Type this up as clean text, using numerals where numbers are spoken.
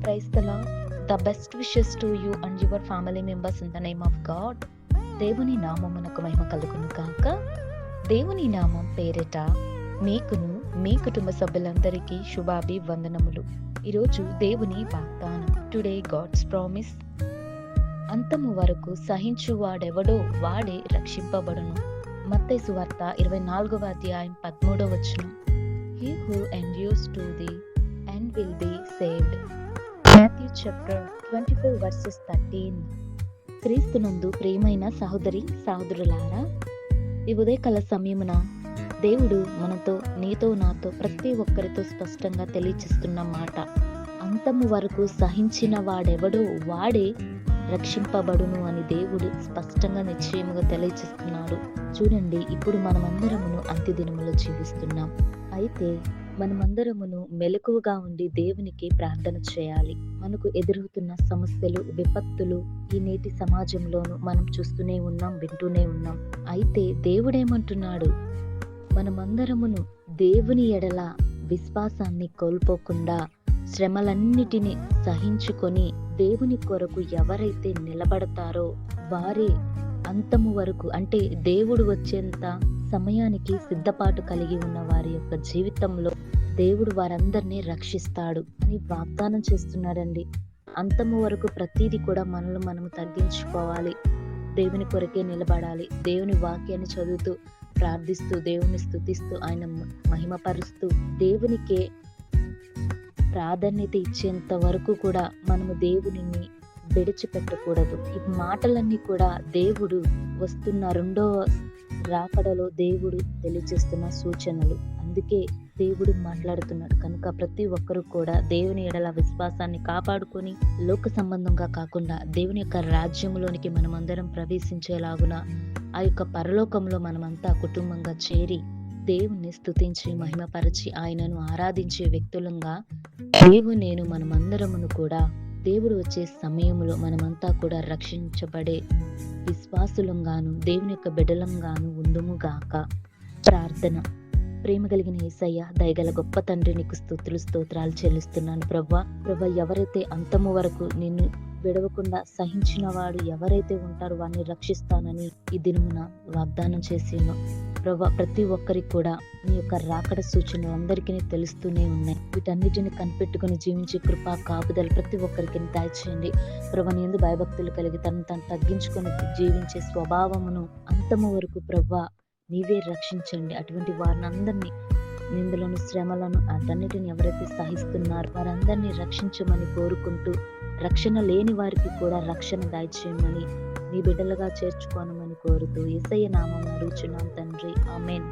Praise the Lord. The best wishes to you and your family members in the name of God. దేవుని నామమునకు మహిమ కలుగును గాక. దేవుని నామం పేరిట మీకును మీ కుటుంబ సభ్యులందరికీ శుభాభివందనములు. ఈరోజు దేవుని వాగ్దానం. Today God's promise. అంతము వరకు సహించువాడెవడో వాడే రక్షింపబడును. మత్తయి సువార్త 24వ అధ్యాయం 13వ వచనం. He who endures to the end will be saved. Matthew chapter 24 verses 13. క్రీస్తునందు ప్రియమైన సహోదరి సహోదరులారా, ఈ ఉదయకాల సమయమున దేవుడు మనతో, నీతో, నాతో, ప్రతి ఒక్కరితో స్పష్టంగా తెలియచేస్తున్న మాట, అంతము వరకు సహించిన వాడెవడో వాడే రక్షింపబడును అని దేవుడు స్పష్టంగా నిశ్చయముగా తెలియచేస్తున్నాడు. చూడండి, ఇప్పుడు మనమందరమును అంత్యదినములో జీవిస్తున్నాం. అయితే మనమందరమును మెలకువగా ఉండి దేవునికి ప్రార్థన చేయాలి. మనకు ఎదురవుతున్న సమస్యలు, విపత్తులు ఈ నేటి సమాజంలోనూ మనం చూస్తూనే ఉన్నాం, వింటూనే ఉన్నాం. అయితే దేవుడేమంటున్నాడు? మనమందరమును దేవుని ఎడల విశ్వాసాన్ని కోల్పోకుండా శ్రమలన్నిటినీ సహించుకొని దేవుని కొరకు ఎవరైతే నిలబడతారో వారే అంతము వరకు, అంటే దేవుడు వచ్చేంత సమయానికి సిద్ధపాటు కలిగి ఉన్న వారి యొక్క జీవితంలో దేవుడు వారందరినీ రక్షిస్తాడు అని వాగ్దానం చేస్తున్నాడండి. అంతము వరకు ప్రతిదీ కూడా మనల్ని మనము తగ్గించుకోవాలి, దేవుని కొరకే నిలబడాలి, దేవుని వాక్యాన్ని చదువుతూ, ప్రార్థిస్తూ, దేవుని స్తుతిస్తూ, ఆయన మహిమపరుస్తూ, దేవునికే ప్రాధాన్యత ఇచ్చేంత వరకు కూడా మనము దేవునిని విడిచిపెట్టకూడదు. ఈ మాటలన్నీ కూడా దేవుడు వస్తున్న రెండో రాకడలో దేవుడు తెలియజేస్తున్న సూచనలు. అందుకే దేవుడు మాట్లాడుతున్నాడు. కనుక ప్రతి ఒక్కరూ కూడా దేవుని ఎడల విశ్వాసాన్ని కాపాడుకొని లోక సంబంధంగా కాకుండా దేవుని యొక్క రాజ్యంలోనికి మనమందరం ప్రవేశించేలాగున ఆ యొక్క పరలోకంలో మనమంతా కుటుంబంగా చేరి దేవుణ్ణి స్తుతించి మహిమపరిచి ఆయనను ఆరాధించే వ్యక్తులంగా నేను మనమందరమును కూడా దేవుడు వచ్చే సమయంలో మనమంతా కూడా రక్షించబడే విశ్వాసులంగాను దేవుని యొక్క బిడ్డలంగాను ఉందుము గాక. ప్రార్థన. ప్రేమ కలిగిన యేసయ్య, దయగల గొప్ప తండ్రి, నీకు స్తుతులు స్తోత్రాలు చెల్లిస్తున్నాను. ప్రభా, ఎవరైతే అంతము వరకు నిన్ను విడవకుండా సహించిన వాడు ఎవరైతే ఉంటారో వారిని రక్షిస్తానని ఈ దినమున వాగ్దానం చేసిను. ప్రభా, ప్రతి ఒక్కరికి కూడా నీ యొక్క రాకడ సూచనలు అందరికీ తెలుస్తూనే ఉన్నాయి. వీటన్నిటిని కనిపెట్టుకుని జీవించే కృపా కాపుదలు ప్రతి ఒక్కరికి దయచేయండి. ప్రభా, నీ యందు భయభక్తులు కలిగి తను తగ్గించుకొని జీవించే స్వభావమును అంతము వరకు ప్రభా నీవే రక్షించండి. అటువంటి వారిని అందరినీ, నిందలను, శ్రమలను, అటన్నిటిని ఎవరైతే సహిస్తున్నారో వారందరినీ రక్షించమని కోరుకుంటూ, రక్షణ లేని వారికి కూడా రక్షణ దయచేయమని, నీ బిడ్డలుగా చేర్చుకోనమని కోరుతూ యేసయ్య నామమున అడుగుచున్నాం తండ్రి. ఆమేన్.